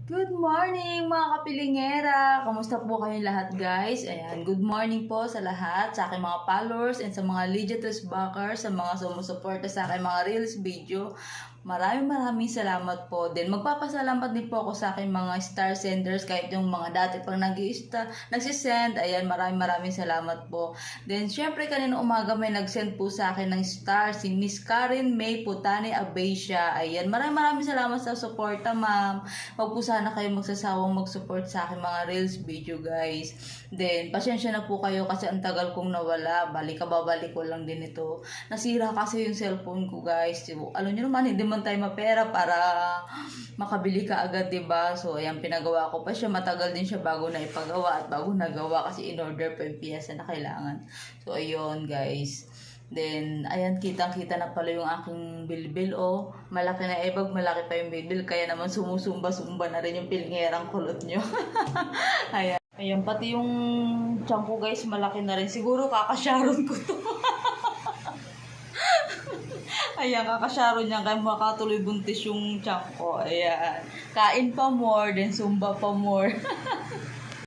Good morning mga kapilingera! Kamusta po kayong lahat guys? Ayan, good morning po sa lahat, sa aking mga followers and sa mga legitous backers, sa mga sumusuporta sa aking mga reels video. Maraming salamat po. Then magpapasalamat din po ako sa aking mga star senders kahit yung mga dati pang nagsisend. Ayan, maraming salamat po. Then syempre kanina umaga may nagsend po sa akin ng star si Miss Karen May Putani Abesia. Ayan, maraming salamat sa suporta ma'am. Wag po sana kayo magsasawang mag-support sa aking mga reels video guys. Then pasensya na po kayo kasi ang tagal kong nawala. Babalik ko lang din ito. Nasira kasi yung cellphone ko guys. Alam niyo naman, hindi man tayo mapera para makabili ka agad, diba? So, ayan, pinagawa ko pa siya. Matagal din siya bago na ipagawa at bago nagawa kasi in-order pa yung piyesa na kailangan. So, ayun, guys. Then, ayan, kitang-kita na pala yung aking bilbil, oh. Malaki na ebag, malaki pa yung bilbil. Kaya naman sumusumba-sumba na rin yung pilngerang kulot nyo. Ayan. Ayan, pati yung tiyan ko, guys, malaki na rin. Siguro kakasyaron ko to. Ayan, kakasyaron niya kaya makatuloy buntis yung tiyan ko. Ayan. Kain pa more, then sumba pa more.